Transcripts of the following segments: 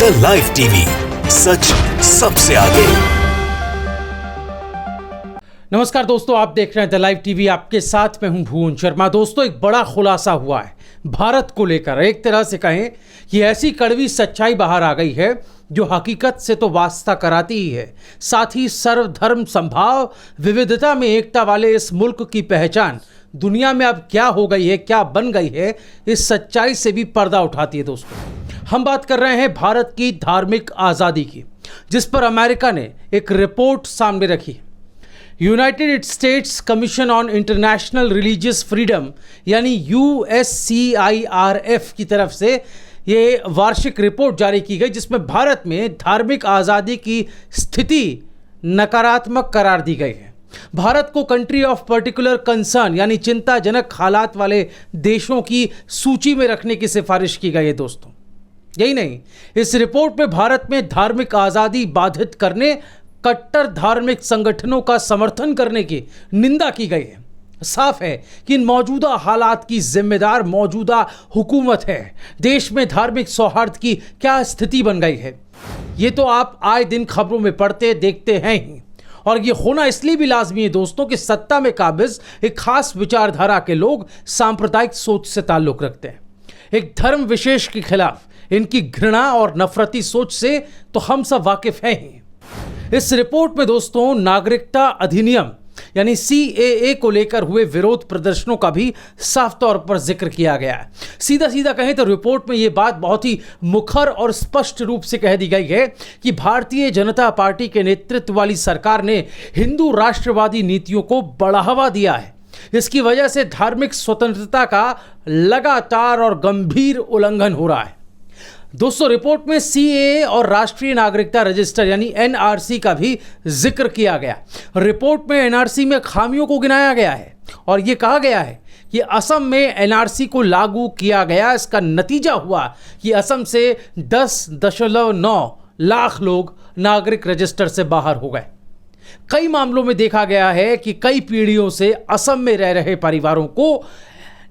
The live TV, सच सबसे आगे। नमस्कार दोस्तों, आप देख रहे हैं द लाइव टीवी। आपके साथ में हूं भुवन शर्मा। दोस्तों, एक बड़ा खुलासा हुआ है भारत को लेकर। एक तरह से कहें कि ऐसी कड़वी सच्चाई बाहर आ गई है जो हकीकत से तो वास्ता कराती ही है, साथ ही सर्वधर्म संभाव विविधता में एकता वाले इस मुल्क की पहचान दुनिया में अब क्या हो गई है, क्या बन गई है, इस सच्चाई से भी पर्दा उठाती है। दोस्तों, हम बात कर रहे हैं भारत की धार्मिक आज़ादी की, जिस पर अमेरिका ने एक रिपोर्ट सामने रखी। United states commission on international religious freedom यानी USCIRF की तरफ से ये वार्षिक रिपोर्ट जारी की गई, जिसमें भारत में धार्मिक आज़ादी की स्थिति नकारात्मक करार दी गई है। भारत को कंट्री ऑफ पर्टिकुलर कंसर्न यानी चिंताजनक हालात वाले देशों की सूची में रखने की सिफारिश की गई है। दोस्तों, यही नहीं, इस रिपोर्ट में भारत में धार्मिक आज़ादी बाधित करने, कट्टर धार्मिक संगठनों का समर्थन करने की निंदा की गई है। साफ है कि इन मौजूदा हालात की जिम्मेदार मौजूदा हुकूमत है। देश में धार्मिक सौहार्द की क्या स्थिति बन गई है, ये तो आप आए दिन खबरों में पढ़ते देखते हैं ही। और ये होना इसलिए भी लाजमी है दोस्तों कि सत्ता में काबिज एक खास विचारधारा के लोग सांप्रदायिक सोच से ताल्लुक रखते हैं। एक धर्म विशेष के खिलाफ इनकी घृणा और नफरती सोच से तो हम सब वाकिफ हैं ही। इस रिपोर्ट में दोस्तों नागरिकता अधिनियम यानी CAA को लेकर हुए विरोध प्रदर्शनों का भी साफ तौर पर जिक्र किया गया है। सीधा सीधा कहें तो रिपोर्ट में यह बात बहुत ही मुखर और स्पष्ट रूप से कह दी गई है कि भारतीय जनता पार्टी के नेतृत्व वाली सरकार ने हिंदू राष्ट्रवादी नीतियों को बढ़ावा दिया है। इसकी वजह से धार्मिक स्वतंत्रता का लगातार और गंभीर उल्लंघन हो रहा है। दोस्तों, रिपोर्ट में CAA और राष्ट्रीय नागरिकता रजिस्टर यानी NRC का भी जिक्र किया गया। रिपोर्ट में NRC में खामियों को गिनाया गया है और यह कहा गया है कि असम में NRC को लागू किया गया। इसका नतीजा हुआ कि असम से 10.9 लाख लोग नागरिक रजिस्टर से बाहर हो गए। कई मामलों में देखा गया है कि कई पीढ़ियों से असम में रह रहे परिवारों को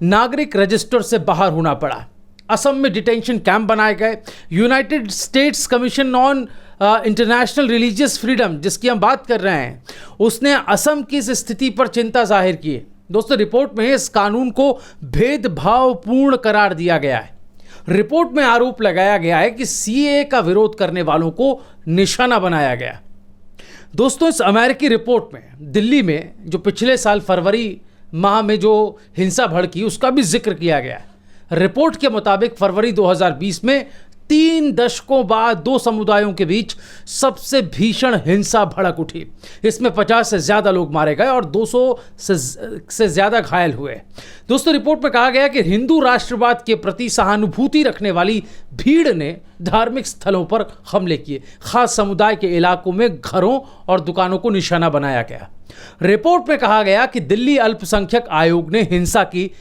नागरिक रजिस्टर से बाहर होना पड़ा। असम में डिटेंशन कैंप बनाए गए। United states commission on international religious freedom, जिसकी हम बात कर रहे हैं, उसने असम की इस स्थिति पर चिंता जाहिर की है। दोस्तों, रिपोर्ट में इस कानून को भेदभावपूर्ण करार दिया गया है। रिपोर्ट में आरोप लगाया गया है कि CAA का विरोध करने वालों को निशाना बनाया गया। दोस्तों, इस अमेरिकी रिपोर्ट में दिल्ली में जो पिछले साल फरवरी माह में जो हिंसा भड़की उसका भी जिक्र किया गया है। रिपोर्ट के मुताबिक फरवरी 2020 में 3 दशकों बाद 2 समुदायों के बीच सबसे भीषण हिंसा भड़क उठी। इसमें 50 से ज्यादा लोग मारे गए और 200 से ज्यादा घायल हुए। दोस्तों, रिपोर्ट में कहा गया कि हिंदू राष्ट्रवाद के प्रति सहानुभूति रखने वाली भीड़ ने धार्मिक स्थलों पर हमले किए। खास समुदाय के इलाकों में घरों और दुकानों को निशाना बनाया गया। रिपोर्ट में कहा गया कि दिल्ली अल्पसंख्यक आयोग ने हिंसा की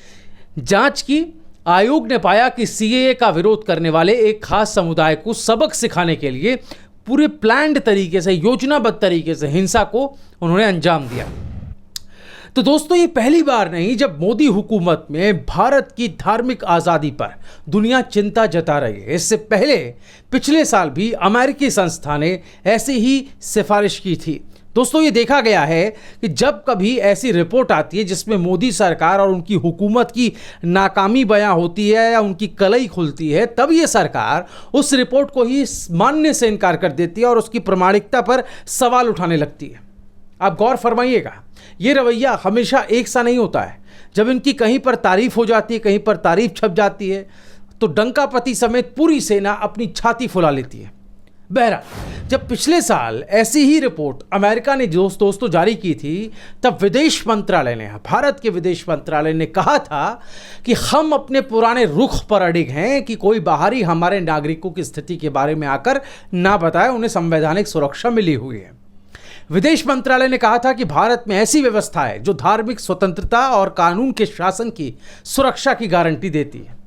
जांच की। आयोग ने पाया कि CAA का विरोध करने वाले एक खास समुदाय को सबक सिखाने के लिए पूरे प्लान्ड तरीके से, योजनाबद्ध तरीके से हिंसा को उन्होंने अंजाम दिया। तो दोस्तों, ये पहली बार नहीं जब मोदी हुकूमत में भारत की धार्मिक आज़ादी पर दुनिया चिंता जता रही है। इससे पहले पिछले साल भी अमेरिकी संस्था ने ऐसी ही सिफारिश की थी। दोस्तों, ये देखा गया है कि जब कभी ऐसी रिपोर्ट आती है जिसमें मोदी सरकार और उनकी हुकूमत की नाकामी बयां होती है या उनकी कलई खुलती है, तब ये सरकार उस रिपोर्ट को ही मानने से इनकार कर देती है और उसकी प्रामाणिकता पर सवाल उठाने लगती है। आप गौर फरमाइएगा, ये रवैया हमेशा एक सा नहीं होता है। जब इनकी कहीं पर तारीफ हो जाती है, कहीं पर तारीफ छप जाती है, तो डंकापति समेत पूरी सेना अपनी छाती फुला लेती है। बहरहाल, जब पिछले साल ऐसी ही रिपोर्ट अमेरिका ने दोस्तों जारी की थी, तब विदेश मंत्रालय ने, भारत के विदेश मंत्रालय ने कहा था कि हम अपने पुराने रुख पर अडिग हैं कि कोई बाहरी हमारे नागरिकों की स्थिति के बारे में आकर ना बताए, उन्हें संवैधानिक सुरक्षा मिली हुई है। विदेश मंत्रालय ने कहा था कि भारत में ऐसी व्यवस्था है जो धार्मिक स्वतंत्रता और कानून के शासन की सुरक्षा की गारंटी देती है।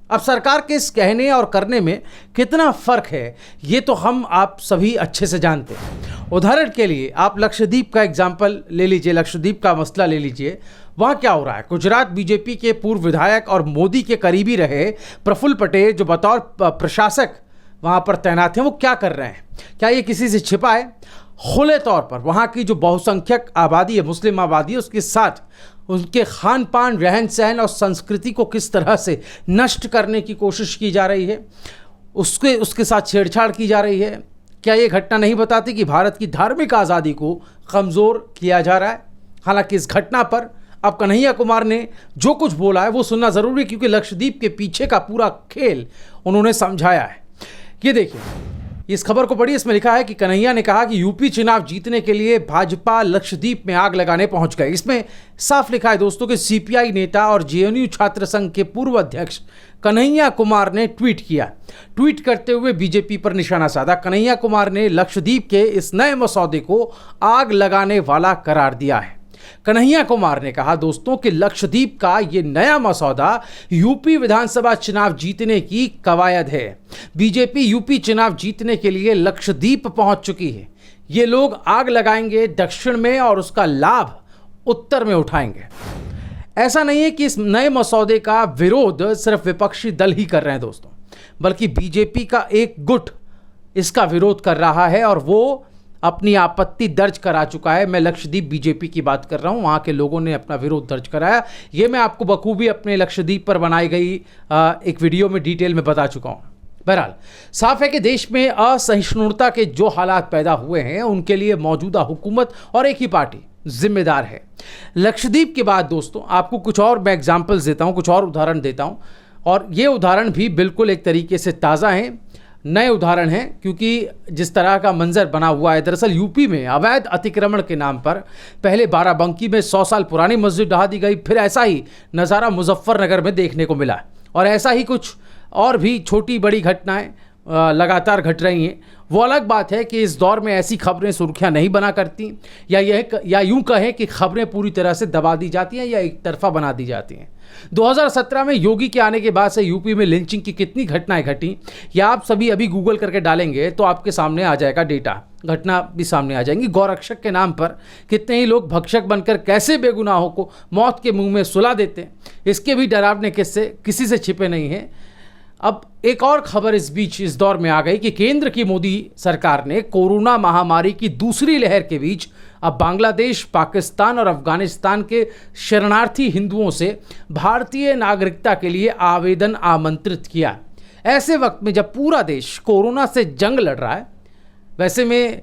अब सरकार के इस कहने और करने में कितना फर्क है, ये तो हम आप सभी अच्छे से जानते हैं। उदाहरण के लिए आप लक्षद्वीप का एग्जाम्पल ले लीजिए, लक्षद्वीप का मसला ले लीजिए। वहाँ क्या हो रहा है? गुजरात बीजेपी के पूर्व विधायक और मोदी के करीबी रहे प्रफुल्ल पटेल, जो बतौर प्रशासक वहाँ पर तैनात हैं वो क्या कर रहे हैं, क्या ये किसी से छिपा है? खुले तौर पर वहाँ की जो बहुसंख्यक आबादी है, मुस्लिम आबादी है, उसके साथ उनके खान पान, रहन सहन और संस्कृति को किस तरह से नष्ट करने की कोशिश की जा रही है, उसके साथ छेड़छाड़ की जा रही है। क्या ये घटना नहीं बताती कि भारत की धार्मिक आज़ादी को कमज़ोर किया जा रहा है? हालांकि इस घटना पर अब कन्हैया कुमार ने जो कुछ बोला है वो सुनना ज़रूरी है, क्योंकि लक्षद्वीप के पीछे का पूरा खेल उन्होंने समझाया है। ये देखिए, इस खबर को पढ़िए, इसमें लिखा है कि कन्हैया ने कहा कि यूपी चुनाव जीतने के लिए भाजपा लक्षद्वीप में आग लगाने पहुंच गए। इसमें साफ लिखा है दोस्तों कि सीपीआई नेता और जेएनयू छात्र संघ के पूर्व अध्यक्ष कन्हैया कुमार ने ट्वीट किया। ट्वीट करते हुए बीजेपी पर निशाना साधा। कन्हैया कुमार ने लक्षद्वीप के इस नए मसौदे को आग लगाने वाला करार दिया है। कन्हैया कुमार ने कहा दोस्तों कि लक्षद्वीप का ये नया मसौदा यूपी विधानसभा चुनाव जीतने की कवायद है। बीजेपी यूपी चुनाव जीतने के लिए लक्षद्वीप पहुंच चुकी है। ये लोग आग लगाएंगे दक्षिण में और उसका लाभ उत्तर में उठाएंगे। ऐसा नहीं है कि इस नए मसौदे का विरोध सिर्फ विपक्षी दल ही कर रहे हैं दोस्तों, बल्कि बीजेपी का एक गुट इसका विरोध कर रहा है और वो अपनी आपत्ति दर्ज करा चुका है। मैं लक्षद्वीप बीजेपी की बात कर रहा हूँ, वहाँ के लोगों ने अपना विरोध दर्ज कराया। ये मैं आपको बखूबी अपने लक्षद्वीप पर बनाई गई एक वीडियो में डिटेल में बता चुका हूँ। बहरहाल साफ है कि देश में असहिष्णुता के जो हालात पैदा हुए हैं उनके लिए मौजूदा हुकूमत और एक ही पार्टी जिम्मेदार है। लक्षद्वीप के बाद दोस्तों आपको कुछ और मैं एग्जाम्पल्स देता हूँ, कुछ और उदाहरण देता हूँ, और ये उदाहरण भी बिल्कुल एक तरीके से ताज़ा हैं, नए उदाहरण हैं, क्योंकि जिस तरह का मंजर बना हुआ है। दरअसल यूपी में अवैध अतिक्रमण के नाम पर पहले बाराबंकी में 100 साल पुरानी मस्जिद ढहा दी गई, फिर ऐसा ही नज़ारा मुजफ्फरनगर में देखने को मिला, और ऐसा ही कुछ और भी छोटी बड़ी घटनाएं लगातार घट रही हैं। वो अलग बात है कि इस दौर में ऐसी खबरें सुर्खियां नहीं बना करती, या यूं कहें कि खबरें पूरी तरह से दबा दी जाती हैं या एक तरफा बना दी जाती हैं। 2017 में योगी के आने के बाद से यूपी में लिंचिंग की कितनी घटनाएं घटी, या आप सभी अभी गूगल करके डालेंगे तो आपके सामने आ जाएगा डेटा, घटना भी सामने आ जाएंगी। गौरक्षक के नाम पर कितने ही लोग भक्षक बनकर कैसे बेगुनाहों को मौत के मुंह में सुला देते हैं, इसके भी डरावने किस्से किसी से छिपे नहीं हैं। अब एक और खबर इस बीच इस दौर में आ गई कि केंद्र की मोदी सरकार ने कोरोना महामारी की दूसरी लहर के बीच अब बांग्लादेश, पाकिस्तान और अफगानिस्तान के शरणार्थी हिंदुओं से भारतीय नागरिकता के लिए आवेदन आमंत्रित किया। ऐसे वक्त में जब पूरा देश कोरोना से जंग लड़ रहा है, वैसे में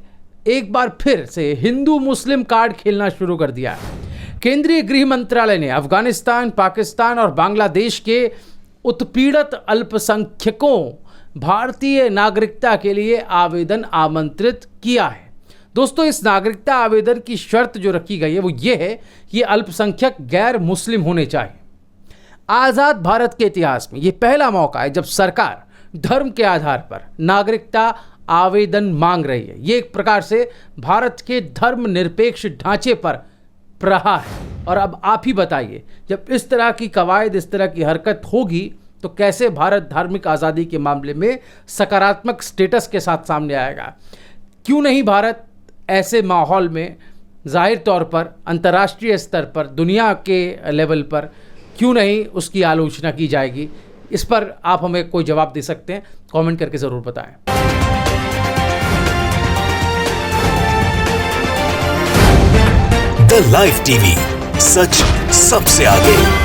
एक बार फिर से हिंदू मुस्लिम कार्ड खेलना शुरू कर दिया है। केंद्रीय गृह मंत्रालय ने अफगानिस्तान, पाकिस्तान और बांग्लादेश के उत्पीड़ित अल्पसंख्यकों भारतीय नागरिकता के लिए आवेदन आमंत्रित किया है। दोस्तों, इस नागरिकता आवेदन की शर्त जो रखी गई है वो ये है कि अल्पसंख्यक गैर मुस्लिम होने चाहिए। आज़ाद भारत के इतिहास में ये पहला मौका है जब सरकार धर्म के आधार पर नागरिकता आवेदन मांग रही है। ये एक प्रकार से भारत के धर्मनिरपेक्ष ढांचे पर प्रहार है। और अब आप ही बताइए, जब इस तरह की कवायद, इस तरह की हरकत होगी तो कैसे भारत धार्मिक आज़ादी के मामले में सकारात्मक स्टेटस के साथ सामने आएगा? क्यों नहीं भारत ऐसे माहौल में जाहिर तौर पर अंतर्राष्ट्रीय स्तर पर, दुनिया के लेवल पर क्यों नहीं उसकी आलोचना की जाएगी? इस पर आप हमें कोई जवाब दे सकते हैं, कमेंट करके ज़रूर बताएं। द लाइव टीवी, सच सबसे आगे।